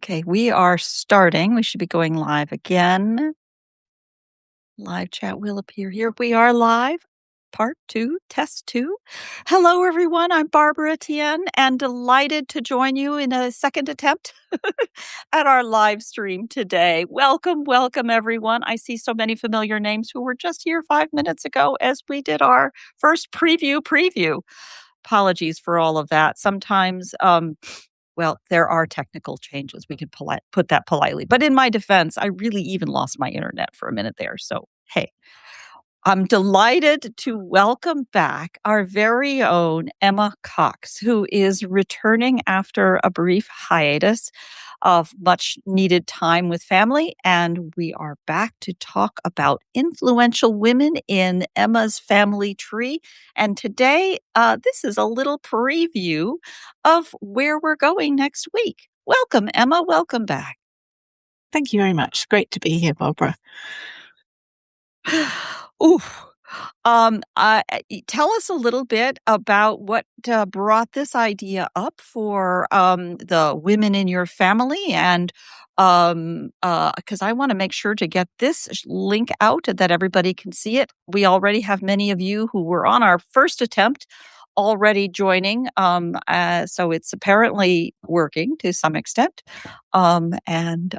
Okay, we are starting. We should be going live again. Live chat will appear here. We are live. Part 2, test 2. Hello, everyone. I'm Barbara Tien and delighted to join you in a second attempt at our live stream today. Welcome, welcome, everyone. I see so many familiar names who were just here 5 minutes ago as we did our first preview. Apologies for all of that. Sometimes, well, there are technical changes. We can put that politely. But in my defense, I really even lost my internet for a minute there. So, hey, I'm delighted to welcome back our very own Emma Cox, who is returning after a brief hiatus of much needed time with family. And we are back to talk about influential women in Emma's family tree. And today, this is a little preview of where we're going next week. Welcome, Emma. Welcome back. Thank you very much. Great to be here, Barbara. Oof. Tell us a little bit about what brought this idea up for the women in your family, and because I want to make sure to get this link out that everybody can see it. We already have many of you who were on our first attempt already joining, so it's apparently working to some extent, and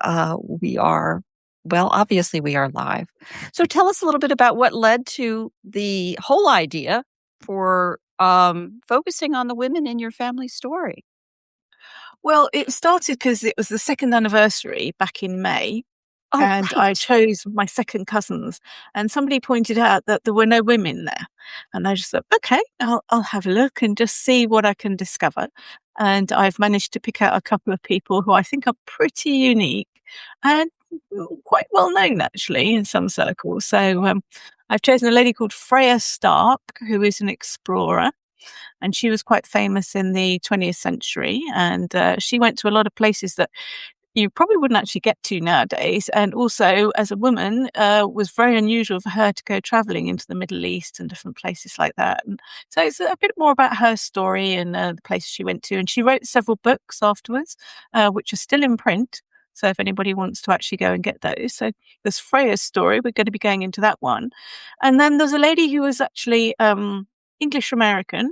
we are. Well, obviously, we are live. So tell us a little bit about what led to the whole idea for focusing on the women in your family story. Well, it started because it was the second anniversary back in May, Oh, and I right. chose my second cousins, and somebody pointed out that there were no women there. And I just thought, okay, I'll have a look and just see what I can discover. And I've managed to pick out a couple of people who I think are pretty unique and quite well known, actually, in some circles. So I've chosen a lady called Freya Stark, who is an explorer. And she was quite famous in the 20th century. And she went to a lot of places that you probably wouldn't actually get to nowadays. And also, as a woman, was very unusual for her to go traveling into the Middle East and different places like that. And so it's a bit more about her story and the places she went to. And she wrote several books afterwards, which are still in print. So if anybody wants to actually go and get those. So there's Freya's story. We're going to be going into that one. And then there's a lady who was actually English American.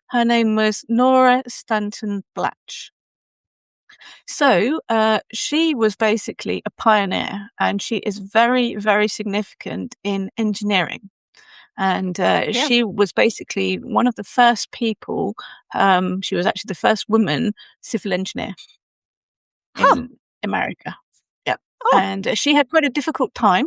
Her name was Nora Stanton Blatch. So she was basically a pioneer, and she is very, very significant in engineering. And she was basically one of the first people. She was actually the first woman civil engineer in America. Yeah. Oh. And she had quite a difficult time,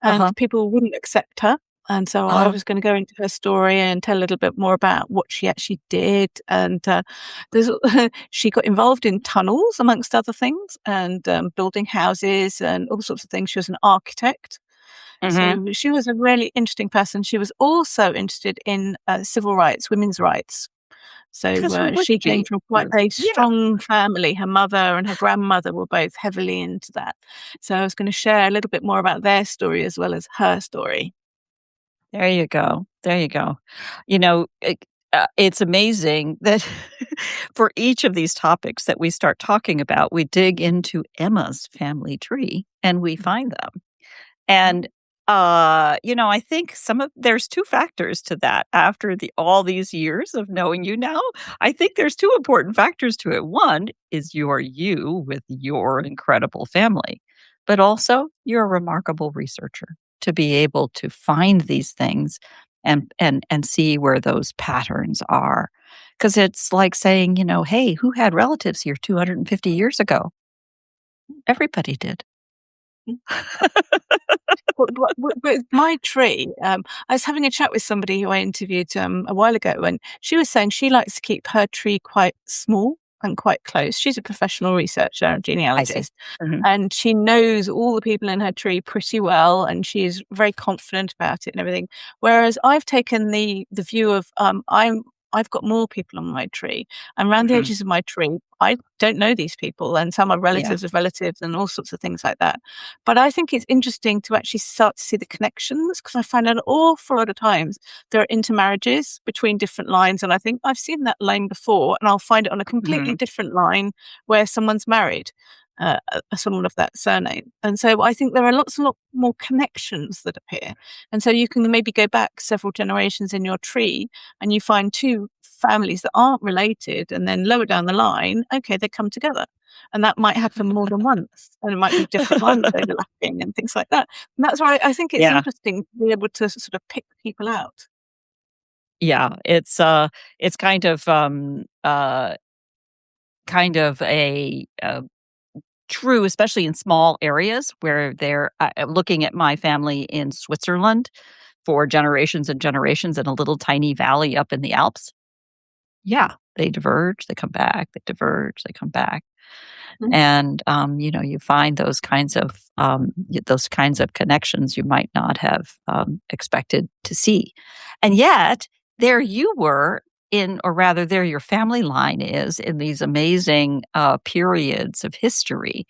and people wouldn't accept her. And so I was going to go into her story and tell a little bit more about what she actually did. And she got involved in tunnels, amongst other things, and building houses and all sorts of things. She was an architect. So she was a really interesting person. She was also interested in civil rights, women's rights. So she came from quite a strong family. Her mother and her grandmother were both heavily into that. So I was going to share a little bit more about their story as well as her story. There you go. There you go. You know, it's amazing that for each of these topics that we start talking about, we dig into Emma's family tree and we find them. And I think there's two factors to that. After all these years of knowing you now, I think there's two important factors to it. One is you're you with your incredible family, but also you're a remarkable researcher to be able to find these things and see where those patterns are. Because it's like saying, hey, who had relatives here 250 years ago? Everybody did. With my tree, I was having a chat with somebody who I interviewed a while ago, and she was saying she likes to keep her tree quite small and quite close. She's a professional researcher, a genealogist, and she knows all the people in her tree pretty well, and she's very confident about it and everything. Whereas I've taken the view of I've got more people on my tree, and around the edges of my tree, I don't know these people, and some are relatives of relatives and all sorts of things like that. But I think it's interesting to actually start to see the connections, because I find an awful lot of times there are intermarriages between different lines, and I think I've seen that line before, and I'll find it on a completely different line where someone's married. someone of that surname. And so I think there are lots and lot more connections that appear. And so you can maybe go back several generations in your tree and you find two families that aren't related, and then lower down the line, okay, they come together. And that might happen more than once, and it might be different lines overlapping and things like that. And that's why I think it's Yeah. interesting to be able to sort of pick people out. Yeah, it's kind of a true, especially in small areas where they're looking at my family in Switzerland for generations and generations in a little tiny valley up in the Alps. Yeah, they diverge, they come back, they diverge, they come back. Mhm. And, you find those kinds of connections you might not have, expected to see. And yet, there you were in or rather there your family line is in these amazing, periods of history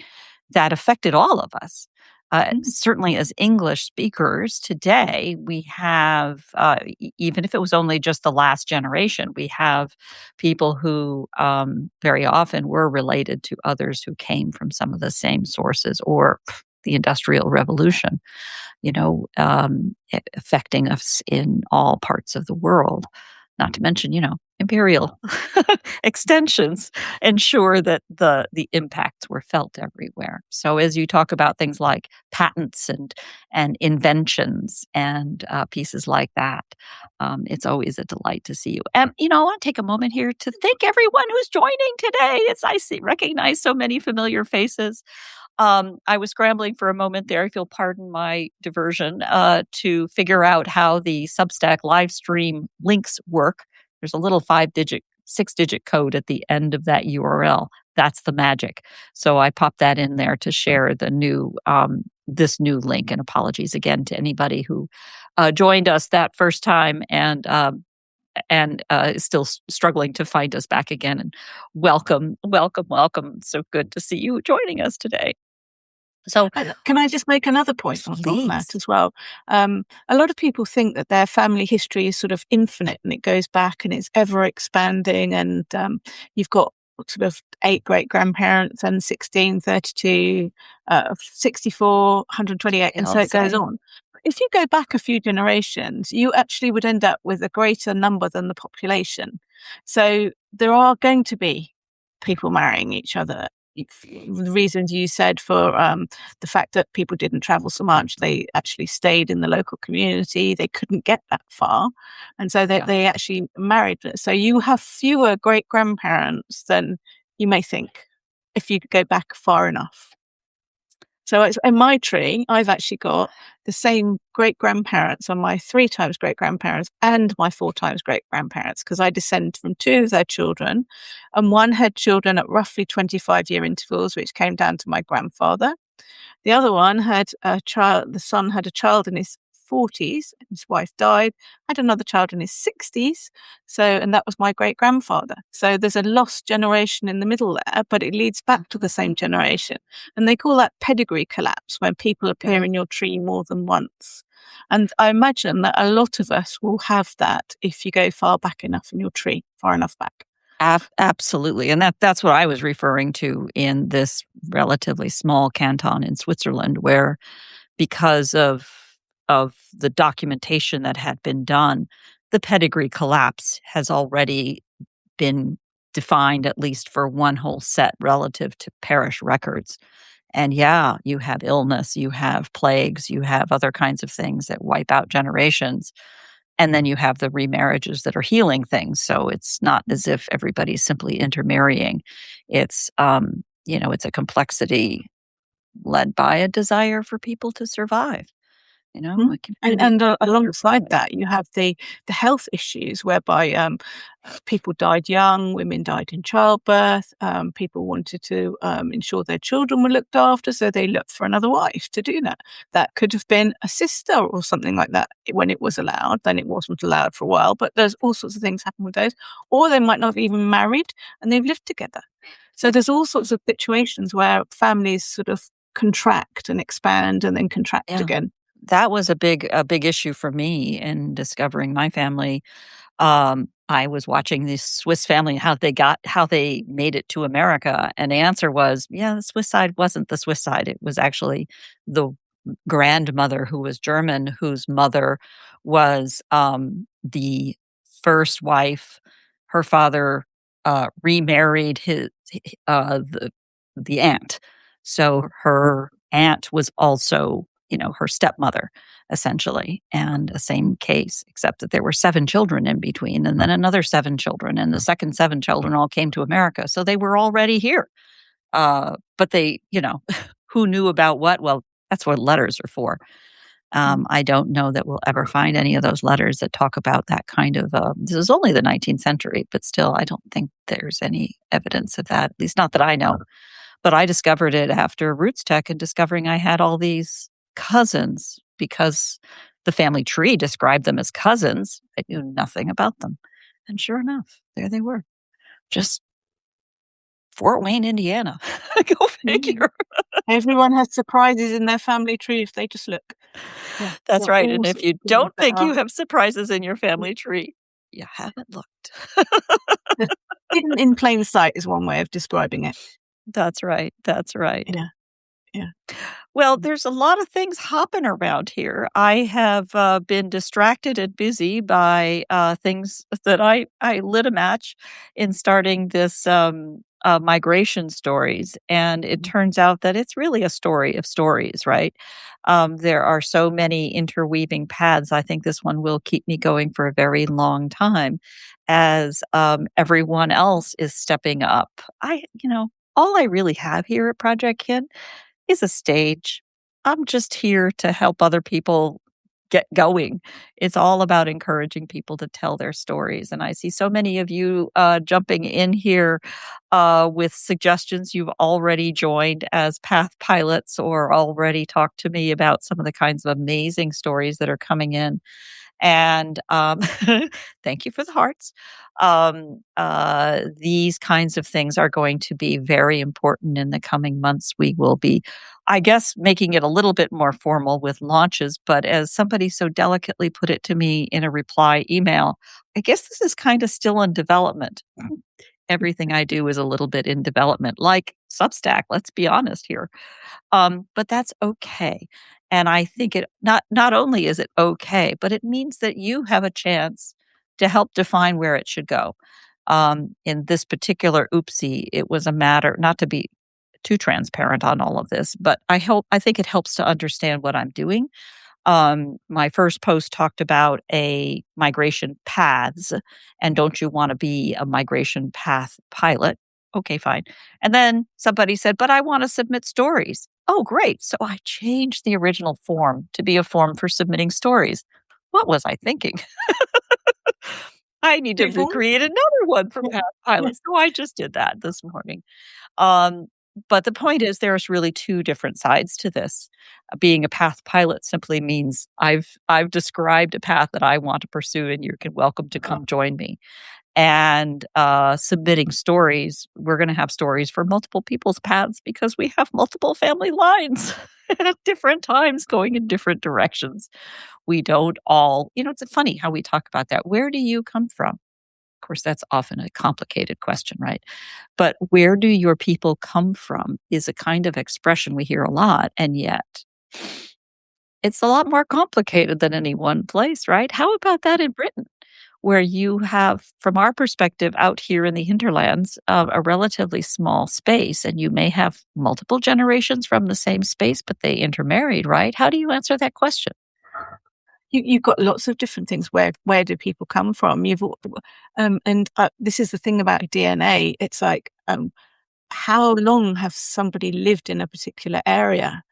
that affected all of us. Mm. Certainly as English speakers today, we have, even if it was only just the last generation, we have people who very often were related to others who came from some of the same sources or the Industrial Revolution, affecting us in all parts of the world. Not to mention, imperial extensions ensure that the impacts were felt everywhere. So as you talk about things like patents and inventions and pieces like that, it's always a delight to see you. And I want to take a moment here to thank everyone who's joining today. It's I see recognize so many familiar faces. I was scrambling for a moment there, if you'll pardon my diversion, to figure out how the Substack live stream links work. There's a little 6-digit code at the end of that URL. That's the magic. So I popped that in there to share this new link. And apologies again to anybody who joined us that first time and is still struggling to find us back again. And welcome, welcome, welcome. So good to see you joining us today. So And can I just make another point on that please. as well? A lot of people think that their family history is sort of infinite and it goes back and it's ever expanding, and you've got sort of 8 great grandparents and 16, 32, 64, 128, They and all so the it goes same. on. If you go back a few generations, you actually would end up with a greater number than the population. So there are going to be people marrying each other. The reasons you said for the fact that people didn't travel so much, they actually stayed in the local community. They couldn't get that far. And so Yeah. they actually married. So you have fewer great grandparents than you may think if you go back far enough. So it's, in my tree, I've actually got the same great grandparents on my 3 times great grandparents and my 4 times great grandparents, because I descend from 2 of their children, and one had children at roughly 25-year intervals, which came down to my grandfather. The other one had a child, the son had a child in his 40s, his wife died, had another child in his 60s. So, and that was my great grandfather. So there's a lost generation in the middle there, but it leads back to the same generation. And they call that pedigree collapse, when people Yeah. appear in your tree more than once. And I imagine that a lot of us will have that if you go far back enough in your tree, far enough back. Absolutely, and that's what I was referring to in this relatively small canton in Switzerland, where because of the documentation that had been done, the pedigree collapse has already been defined, at least for one whole set relative to parish records. And yeah, you have illness, you have plagues, you have other kinds of things that wipe out generations. And then you have the remarriages that are healing things. So it's not as if everybody's simply intermarrying. It's, it's a complexity led by a desire for people to survive. Mhm. It can And be alongside that, you have the health issues whereby people died young, women died in childbirth, people wanted to ensure their children were looked after, so they looked for another wife to do that. That could have been a sister or something like that when it was allowed. Then it wasn't allowed for a while, but there's all sorts of things happen with those. Or they might not have even married and they've lived together. So there's all sorts of situations where families sort of contract and expand and then contract yeah. again. That was a big issue for me in discovering my family. I was watching this Swiss family, how they made it to America. And the answer was, yeah, the Swiss side wasn't the Swiss side. It was actually the grandmother who was German, whose mother was the first wife. Her father remarried the aunt. So her aunt was also, her stepmother, essentially, and the same case, except that there were 7 children in between, and then another 7 children, and the second 7 children all came to America. So they were already here. But they, who knew about what? Well, that's what letters are for. Mm. I don't know that we'll ever find any of those letters that talk about that kind of. This is only the 19th century, but still, I don't think there's any evidence of that, at least not that I know. But I discovered it after Roots Tech and discovering I had all these cousins because the family tree described them as cousins. I knew nothing about them. And sure enough, there they were. Just Fort Wayne, Indiana. Go Mm. figure. Everyone has surprises in their family tree if they just look. Yeah, That's there are right. all And if sorts you of things don't that think are you have surprises in your family tree, you haven't looked. hidden in plain sight is one way of describing it. That's right. That's right. Yeah, yeah. Well, Mm. there's a lot of things hopping around here. I have been distracted and busy by things that I lit a match in starting this migration stories. And it Mhm. turns out that it's really a story of stories, right? There are so many interweaving paths. I think this one will keep me going for a very long time as everyone else is stepping up. All I really have here at Projectkin is a stage. I'm just here to help other people get going. It's all about encouraging people to tell their stories. And I see so many of you jumping in here with suggestions. You've already joined as path pilots or already talked to me about some of the kinds of amazing stories that are coming in. And thank you for the hearts. These kinds of things are going to be very important in the coming months. We will be, I guess, making it a little bit more formal with launches. But as somebody so delicately put it to me in a reply email, I guess this is kind of still in development. Everything I do is a little bit in development, like Substack. Let's be honest here. But that's okay. And I think it not only is it okay, but it means that you have a chance to help define where it should go. In this particular oopsie, it was a matter not to be too transparent on all of this, but I think it helps to understand what I'm doing. My first post talked about a migration paths and don't you want to be a migration path pilot? Okay, fine. And then somebody said, but I want to submit stories. Oh, great. So I changed the original form to be a form for submitting stories. What was I thinking? I need Two to forms? create another one for Yeah, path yeah. pilots. So I just did that this morning. Um, but the point is, there's really two different sides to this. Being a path pilot simply means I've described a path that I want to pursue, and you're welcome to come join me. And submitting stories, we're going to have stories for multiple people's paths because we have multiple family lines at different times going in different directions. We don't all, it's funny how we talk about that. Where do you come from? Of course, that's often a complicated question, right? But where do your people come from is a kind of expression we hear a lot. And yet, it's a lot more complicated than any one place, right? How about that in Britain, where you have, from our perspective, out here in the hinterlands, a relatively small space, and you may have multiple generations from the same space, but they intermarried, right? How do you answer that question? You've got lots of different things. Where do people come from? And this is the thing about DNA. It's like, how long have somebody lived in a particular area,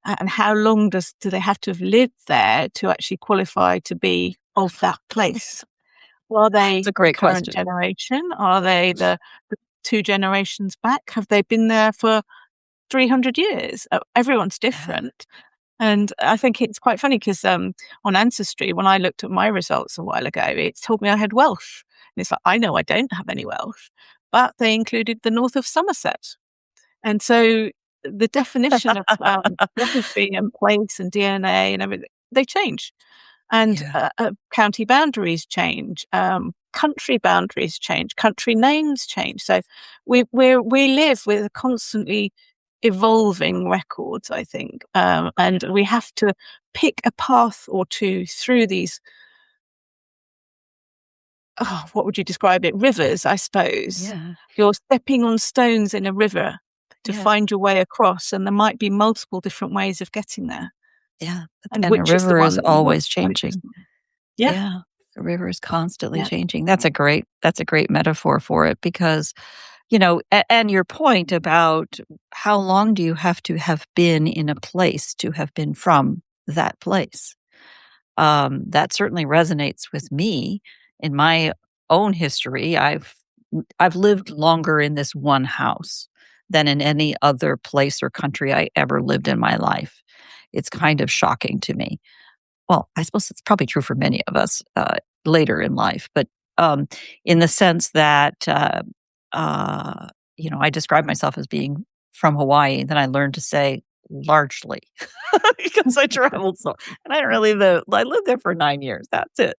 and how long do they have to have lived there to actually qualify to be of that place? Are It's they a the great current question. generation? Are they the 2 generations back? Have they been there for 300 years? Everyone's Yeah. different. And I think it's quite funny because on Ancestry, when I looked at my results a while ago, it told me I had Welsh. And it's like, I know I don't have any Welsh, but they included the north of Somerset. And so the definition of geography and place and DNA and everything, they change. And Yeah. county boundaries change. country boundaries change, country names change. So we live with a constantly evolving records, I think, and we have to pick a path or two through these. Oh, what would you describe it? Rivers, I suppose. Yeah. You're stepping on stones in a river to Yeah. find your way across, and there might be multiple different ways of getting there, Yeah. and And a which is the river is one that you want always to focus changing. on. Yeah, Yeah. The river is constantly yeah, changing. That's a great metaphor for it because, and your point about how long do you have to have been in a place to have been from that place? That certainly resonates with me in my own history. I've lived longer in this one house than in any other place or country I ever lived in my life. It's kind of shocking to me. Well, I suppose it's probably true for many of us later in life, but um, in the sense that uh, I describe myself as being from Hawaii. Then I learned to say largely because I traveled so, and I don't really live. I lived there for 9 years. That's it.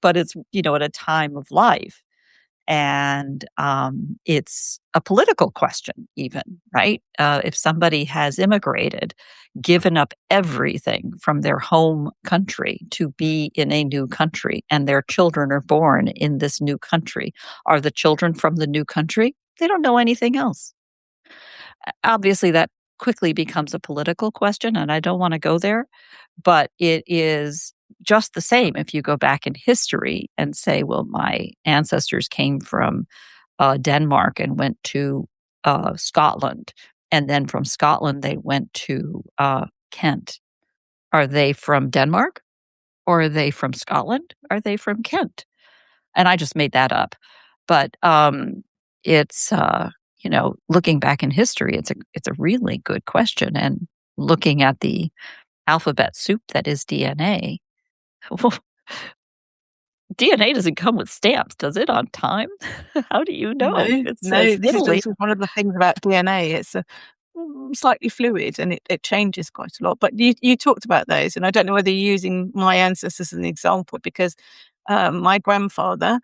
But it's at a time of life and it's a political question even, right? If somebody has immigrated, given up everything from their home country to be in a new country, and their children are born in this new country, are the children from the new country? They don't know anything else. Obviously that quickly becomes a political question, and I don't want to go there, but it is just the same if you go back in history and say, well, my ancestors came from Denmark and went to Scotland. And then from Scotland, they went to Kent. Are they from Denmark or are they from Scotland? Are they from Kent? And I just made that up. But it's, looking back in history, it's a really good question. And looking at the alphabet soup that is DNA, well, DNA doesn't come with stamps, does it, on time? How do you no, know if it no. says This Italy? is one of the things about DNA. It's slightly fluid and it changes quite a lot. But you talked about those, and I don't know whether you're using my ancestors as an example because my grandfather,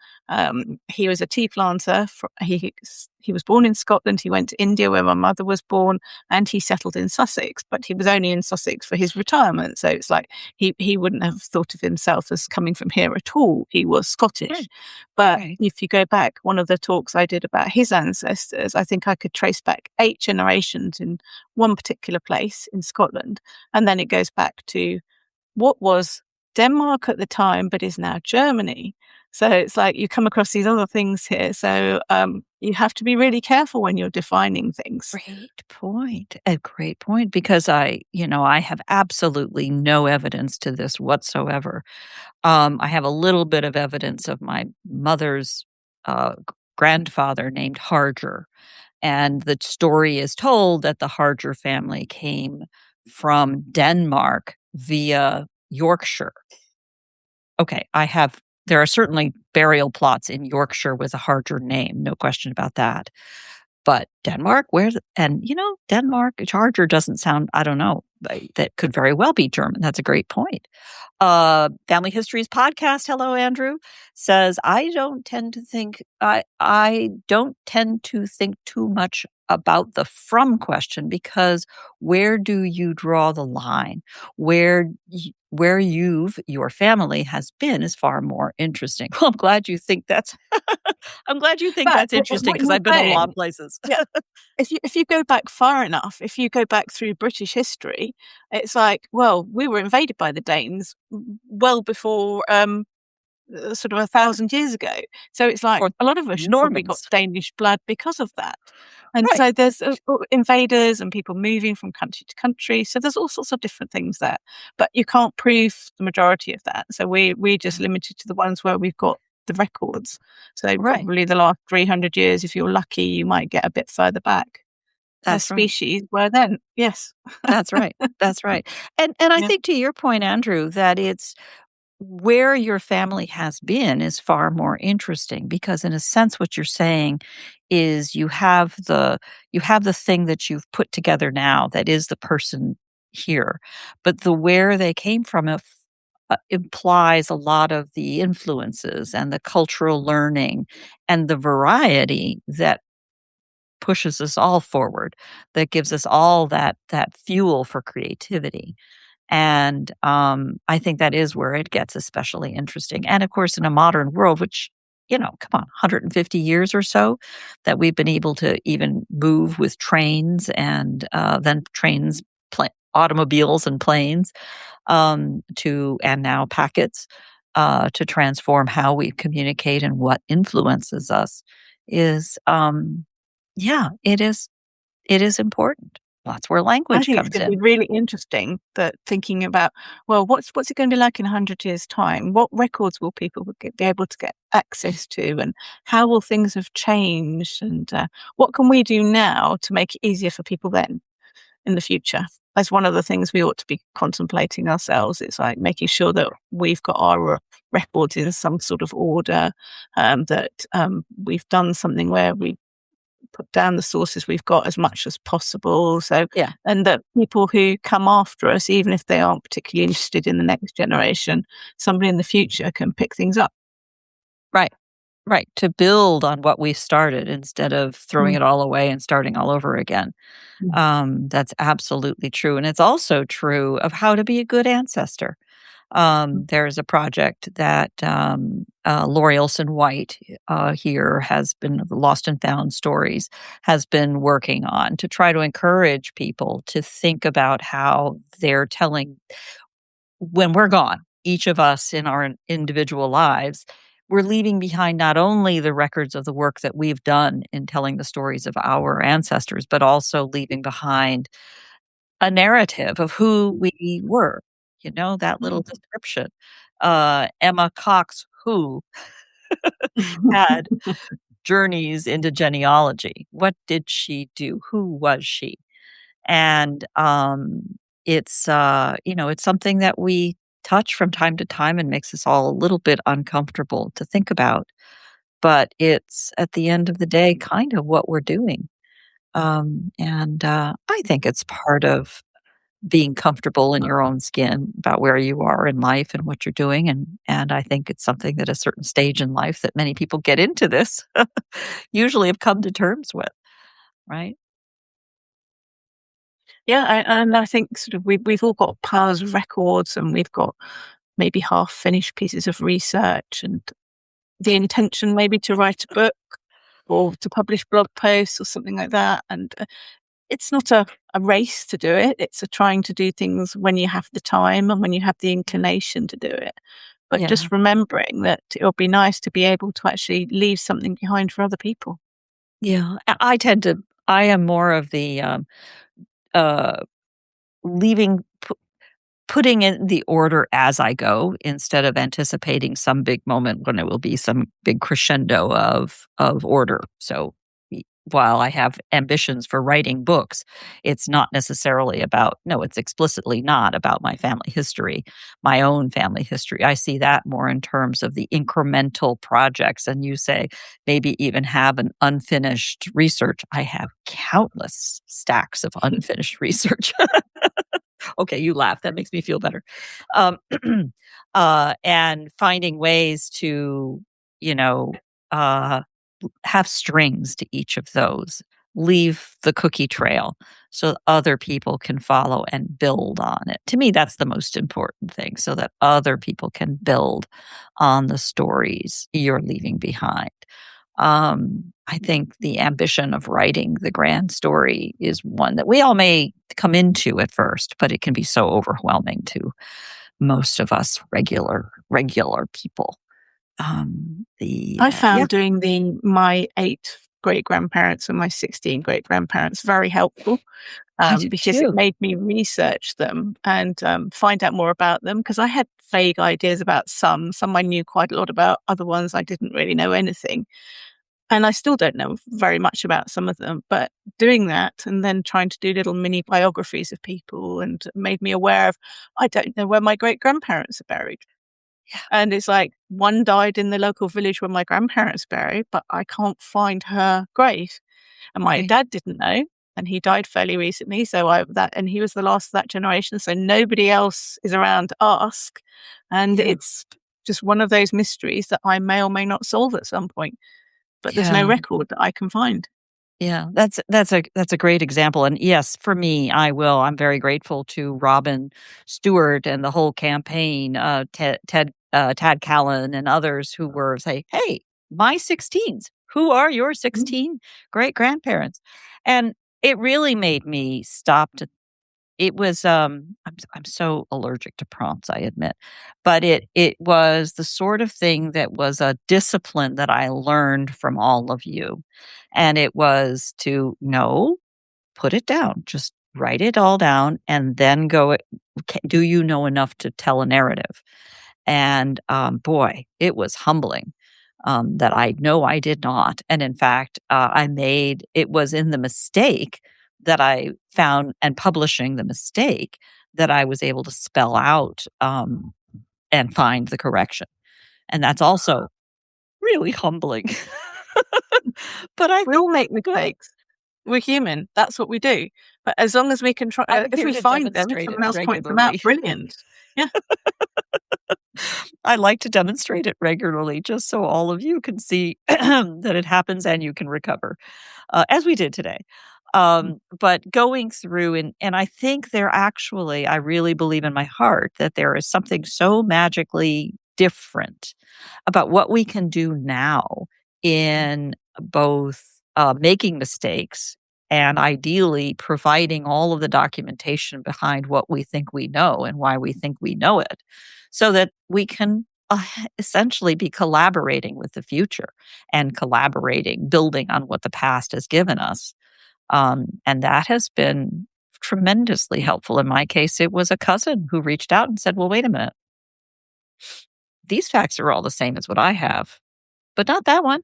he was a tea planter. He was born in Scotland. He went to India where my mother was born, and he settled in Sussex. But he was only in Sussex for his retirement, so it's like he wouldn't have thought of himself as coming from here at all. He was Scottish. Right, But right. if you go back, one of the talks I did about his ancestors, I think I could trace back 8 generations in one particular place in Scotland, and then it goes back to what was Denmark at the time, but is now Germany. So it's like you come across these other things here. So you have to be really careful when you're defining things. Great point. A great point because I have absolutely no evidence to this whatsoever. I have a little bit of evidence of my mother's grandfather named Harger. And the story is told that the Harger family came from Denmark via Yorkshire. Okay, there are certainly burial plots in Yorkshire with a Harger name, no question about that. But Denmark, Denmark, Harger doesn't sound, I don't know, that could very well be German. That's a great point. Family Histories podcast, hello Andrew, says I don't tend to think too much about the from question because where do you draw the line? Where your family has been is far more interesting. Well, I'm glad you think But that's interesting what because you're I've been a lot saying, of places. yeah, if you go back far enough, if you go back through British history, it's like, well, we were invaded by the Danes well before sort of 1,000 years ago. So it's like Or a lot of us have probably got Normans. Danish blood because of that. And Right. so there's invaders and people moving from country to country. So there's all sorts of different things there, but you can't prove the majority of that. So we're just Yeah. limited to the ones where we've got the records. So Right. probably the last 300 years, if you're lucky, you might get a bit further back as That's right. species were then. Yes. That's right. That's right. And I Yeah. think to your point, Andrew, that it's where your family has been is far more interesting because in a sense what you're saying is you have the thing that you've put together now that is the person here. But the where they came from implies a lot of the influences and the cultural learning and the variety that pushes us all forward, that gives us all that fuel for creativity. And I think that is where it gets especially interesting. And of course, in a modern world, which, come on, 150 years or so, that we've been able to even move with trains and then trains, automobiles and planes, and now packets, to transform how we communicate and what influences us is, yeah, it is important. That's where I language think it's comes going to be in. really interesting that thinking about, well, what's it going to be like in 100 years' time? What records will people be able to get access to, and how will things have changed? And what can we do now to make it easier for people then in the future? That's one of the things we ought to be contemplating ourselves. It's like making sure that we've got our records in some sort of order, that we've done something where we put down the sources we've got as much as possible. So, Yeah. and that people who come after us, even if they aren't particularly interested in the next generation, somebody in the future can pick things up. Right. Right. To build on what we started instead of throwing Mm, it all away and starting all over again. mm, That's absolutely true. And it's also true of how to be a good ancestor. mm. There's a project that Lori Olson White here has been Lost and Found Stories has been working on to try to encourage people to think about how they're telling when we're gone, each of us in our individual lives, we're leaving behind not only the records of the work that we've done in telling the stories of our ancestors, but also leaving behind a narrative of who we were. That little description. Emma Cox, who had journeys into genealogy. What did she do? Who was she? And it's something that we touch from time to time and makes us all a little bit uncomfortable to think about. But it's at the end of the day kind of what we're doing. And I think it's part of being comfortable in your own skin about where you are in life and what you're doing. And I think it's something that a certain stage in life that many people get into this usually have come to terms with, right? Yeah, and I think sort of we've all got piles of records, and we've got maybe half finished pieces of research, and the intention maybe to write a book or to publish blog posts or something like that. And it's not a race to do it. It's a trying to do things when you have the time and when you have the inclination to do it. But Yeah. just remembering that it'll be nice to be able to actually leave something behind for other people. Yeah. I am more of the uh, leaving, putting in the order as I go instead of anticipating some big moment when it will be some big crescendo of order. So while I have ambitions for writing books, it's not necessarily about, no, it's explicitly not about my family history, my own family history. I see that more in terms of the incremental projects. And you say maybe even have an unfinished research. I have countless stacks of unfinished research. Okay, you laugh. That makes me feel better. Um, and finding ways to, you know, uh, have strings to each of those, leave the cookie trail so other people can follow and build on it. To me, that's the most important thing, so that other people can build on the stories you're leaving behind. I think the ambition of writing the grand story is one that we all may come into at first, but it can be so overwhelming to most of us regular people. I Yeah, found doing my 8 great grandparents and my 16 great grandparents very helpful, I do because it too. made me research them and find out more about them. Because I had vague ideas about some I knew quite a lot about, other ones I didn't really know anything. And I still don't know very much about some of them, but doing that and then trying to do little mini biographies of people and made me aware of, I don't know where my great grandparents are buried. Yeah, And it's like one died in the local village where my grandparents buried, but I can't find her grave. And my right. dad didn't know. and he died fairly recently. And he was the last of that generation. So nobody else is around to ask. And Yeah. it's just one of those mysteries that I may or may not solve at some point, but there's no Yeah. record that I can find. Yeah, that's a great example, and yes, for me, I will. I'm very grateful to Robin Stewart and the whole campaign, Tad Callan and others who were say, "Hey, my 16s, who are your Mm. 16 great grandparents?" And it really made me stop to it was, I'm so allergic to prompts, I admit, but it was the sort of thing that was a discipline that I learned from all of you, and it was to, "No, put it down, just write it all down, and then go do you know enough to tell a narrative?" And, boy, it was humbling, that I know I did not, and in fact, it was in the mistake that I found and publishing the mistake that I was able to spell out, and find the correction, and that's also really humbling. But I We think all make go ahead. mistakes. We're human. That's what we do. But as long as we can try, I'm if here we to find them, if demonstrate it someone else points them out, regularly. brilliant. Yeah. I like to demonstrate it regularly just so all of you can see that it happens and you can recover, as we did today. But going through and I think there actually, I really believe in my heart that there is something so magically different about what we can do now in both making mistakes and ideally providing all of the documentation behind what we think we know and why we think we know it so that we can essentially be collaborating with the future and collaborating, building on what the past has given us. And that has been tremendously helpful. In my case, it was a cousin who reached out and said, "Well, wait a minute. These facts are all the same as what I have, but not that one.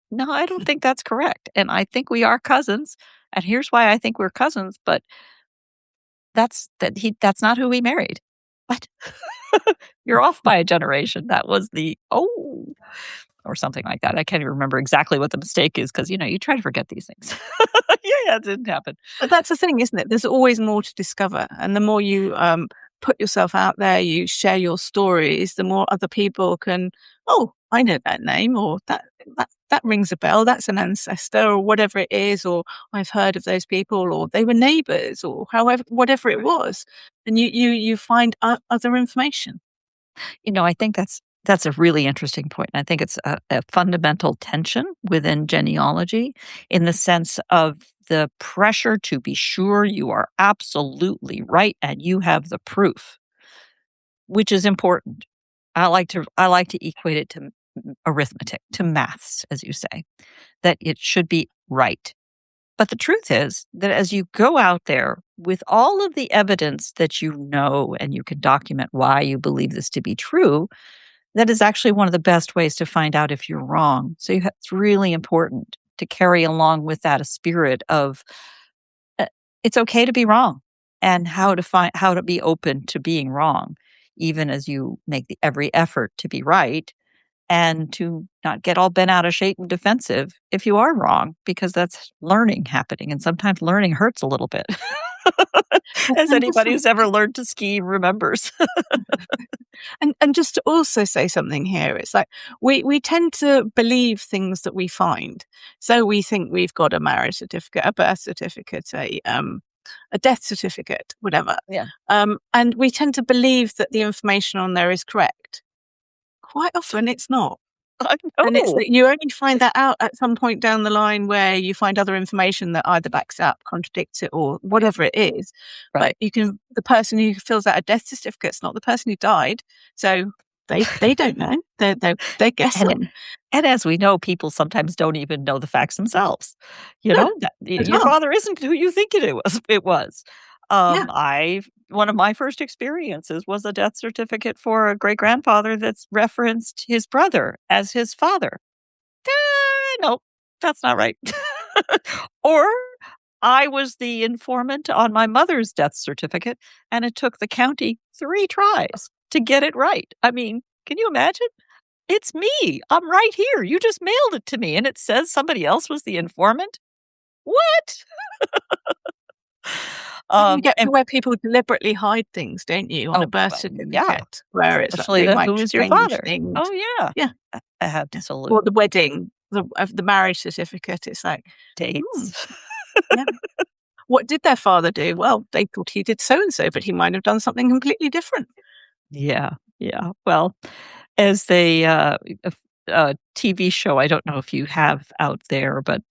No, I don't think that's correct. And I think we are cousins. And here's why I think we're cousins, but that's not who we married." What? You're off by a generation. That was the or something like that. I can't even remember exactly what the mistake is because you try to forget these things. Yeah, it didn't happen. But that's the thing, isn't it? There's always more to discover. And the more you put yourself out there, you share your stories, the more other people can, oh, I know that name, or that rings a bell. That's an ancestor, or whatever it is, or I've heard of those people, or they were neighbors, or however, whatever it was. And you find other information. I think that's a really interesting point. And I think it's a fundamental tension within genealogy in the sense of the pressure to be sure you are absolutely right and you have the proof, which is important. I like to equate it to arithmetic, to maths, as you say, that it should be right. But the truth is that as you go out there with all of the evidence that you know and you can document why you believe this to be true, that is actually one of the best ways to find out if you're wrong. So it's really important to carry along with that a spirit of uh, it's okay to be wrong and how to be open to being wrong, even as you make every effort to be right and to not get all bent out of shape and defensive if you are wrong, because that's learning happening. And sometimes learning hurts a little bit, as And just anybody who's ever learned to ski remembers. And just to also say something here, it's like we tend to believe things that we find. So we think we've got a marriage certificate, a birth certificate, a death certificate, whatever. Yeah. And we tend to believe that the information on there is correct. Quite often it's not. I And it's know. that you only find that out at some point down the line where you find other information that either backs up, contradicts it, or whatever it is. Right. But the person who fills out a death certificate is not the person who died. So they don't know. They're And guessing and as we know, people sometimes don't even know the facts themselves. yeah, That as your well. father isn't who you think it was. Yeah. I One of my first experiences was a death certificate for a great-grandfather that's referenced his brother as his father. No, that's not right. Or I was the informant on my mother's death certificate, and it took the county 3 tries to get it right. I mean, can you imagine? It's me. I'm right here. You just mailed it to me, and it says somebody else was the informant? What? And you get to And where people deliberately hide things, don't you, on a oh, birth well, yeah, certificate, where it's like especially they the might who is your change father? things. Oh, yeah, Yeah, yeah. Or absolutely. the wedding, of the marriage certificate, it's like, "Hmm, Dates. yeah. What did their father do? Well, they thought he did so and so, but he might have done something completely different." Yeah, yeah. Well, as a TV show, I don't know if you have out there, but,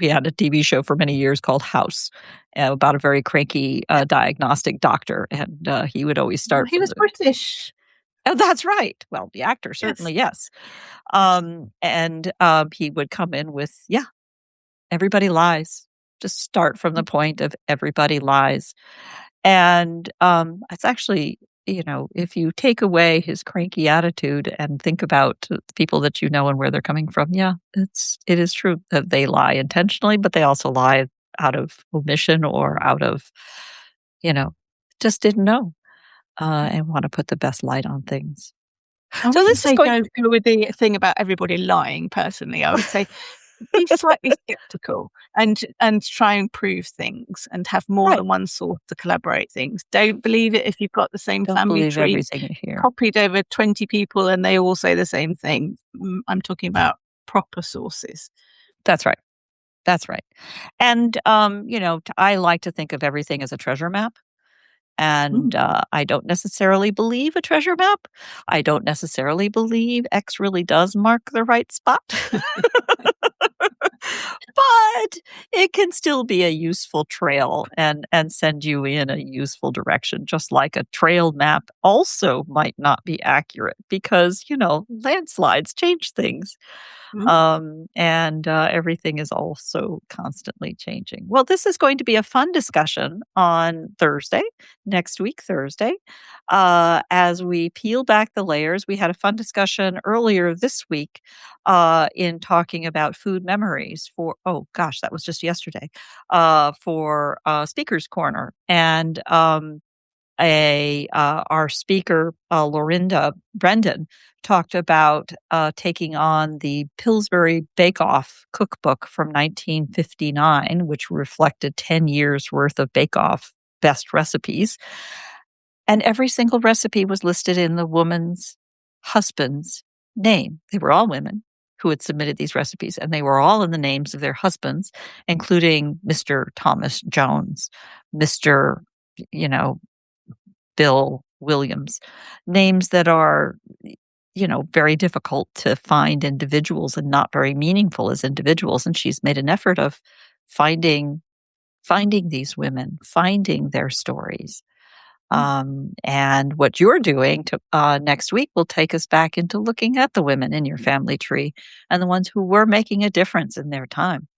we had a TV show for many years called House, about a very cranky, Yep. diagnostic doctor, and, he would always Well, start he from was the British. Oh, that's right. Well, the actor Yes. certainly, yes. Yes. And, he would come in with, "Yeah, everybody lies." Just start from the point of everybody lies. And, it's actually, if you take away his cranky attitude and think about the people that you know and where they're coming from, yeah, it is true that they lie intentionally, but they also lie out of omission or out of, you know, just didn't know, and wanna put the best light on things. I So wouldn't this is say going go with the thing about everybody lying personally. I would say be slightly skeptical and try and prove things and have more Right. than one source to collaborate things. Don't believe it if you've got the same Don't family believe tree everything you hear. copied over 20 people and they all say the same thing. I'm talking about proper sources. That's right. That's right. And, I like to think of everything as a treasure map. And, Mm. I don't necessarily believe a treasure map. I don't necessarily believe X really does mark the right spot. But it can still be a useful trail and send you in a useful direction, just like a trail map also might not be accurate because, landslides change things. Mm. And everything is also constantly changing. Well, this is going to be a fun discussion on Thursday, next week, Thursday. As we peel back the layers, we had a fun discussion earlier this week in talking about food memories for, oh gosh, that was just yesterday, for Speaker's Corner. And our speaker, Lorinda Brendan, talked about taking on the Pillsbury Bake Off cookbook from 1959, which reflected 10 years worth of Bake Off best recipes. And every single recipe was listed in the woman's husband's name. They were all women who had submitted these recipes, and they were all in the names of their husbands, including Mr. Thomas Jones, Mr. You know, Bill Williams, names that are, very difficult to find individuals and not very meaningful as individuals. And she's made an effort of finding finding these women, finding their stories. Mm. And what you're doing next week will take us back into looking at the women in your family tree and the ones who were making a difference in their time,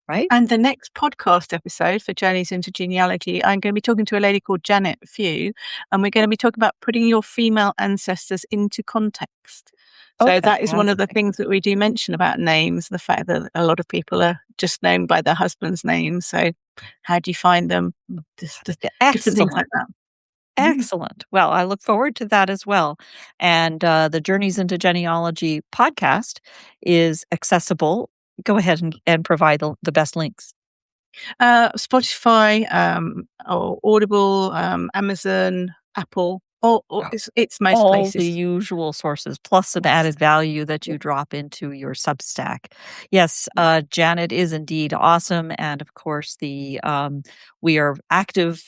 right? And the next podcast episode for Journeys into Genealogy, I'm going to be talking to a lady called Janet Few, and we're going to be talking about putting your female ancestors into context. Oh, So that is one of the fantastic. things that we do mention about names, the fact that a lot of people are just known by their husband's name. So how do you find them? Just Yeah, different things like excellent. that. Mm. Excellent. Well, I look forward to that as well. And the Journeys into Genealogy podcast is accessible. Go ahead and provide the best links. Spotify, or Audible, Amazon, Apple, or it's most All the places. usual sources, plus some Yes. added value that Yeah. you drop into your Substack. Yes, Janet is indeed awesome, and of course, we are active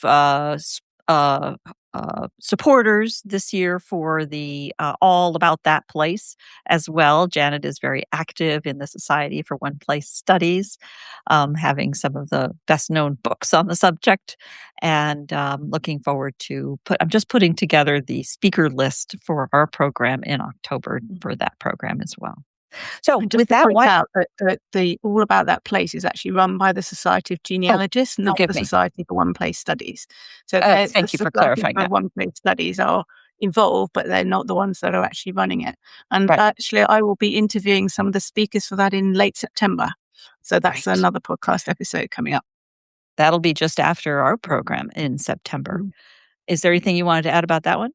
supporters this year for the All About That Place as well. Janet is very active in the Society for One Place Studies, having some of the best known books on the subject, and looking forward to I'm just putting together the speaker list for our program in October for that program as well. So And just with to that, point what? out that the All About That Place is actually run by the Society of Oh, Genealogists, not forgive the me. Society for One Place Studies. So the Thank you for Society clarifying for that. One Place Studies are involved, but they're not the ones that are actually running it. And Right, actually, I will be interviewing some of the speakers for that in late September. So that's right. another podcast episode coming up. That'll be just after our program in September. Mm. Is there anything you wanted to add about that one?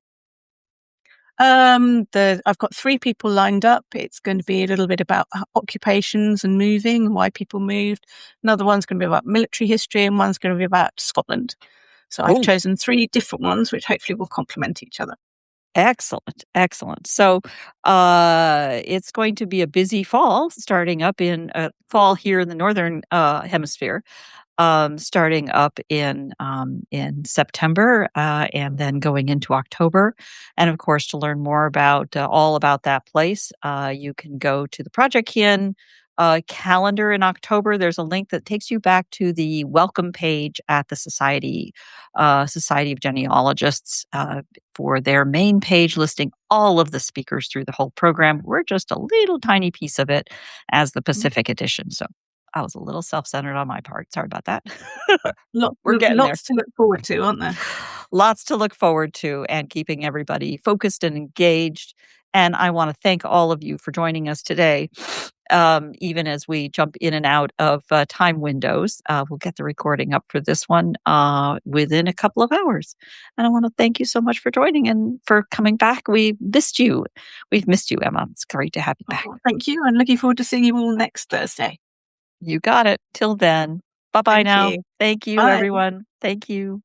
I've got 3 people lined up. It's going to be a little bit about occupations and moving and why people moved. Another one's going to be about military history, and one's going to be about Scotland. So I've Oh, chosen 3 different ones, which hopefully will complement each other. excellent, excellent. So, it's going to be a busy fall starting up in fall here in the northern hemisphere. Starting up in September, and then going into October. And of course, to learn more about all about that place, you can go to the Projectkin calendar in October. There's a link that takes you back to the welcome page at the Society of Genealogists for their main page listing all of the speakers through the whole program. We're just a little tiny piece of it as the Pacific edition. So I was a little self-centered on my part. Sorry about that. We're getting there. Lots to look forward to, aren't there? Lots to look forward to and keeping everybody focused and engaged. And I want to thank all of you for joining us today. Even as we jump in and out of time windows, we'll get the recording up for this one within a couple of hours. And I want to thank you so much for joining and for coming back. We missed you. We've missed you, Emma. It's great to have you back. Oh, thank you, and looking forward to seeing you all next Thursday. You got it. Till then. Bye bye Thank now. you. Thank you, Bye. everyone. Thank you.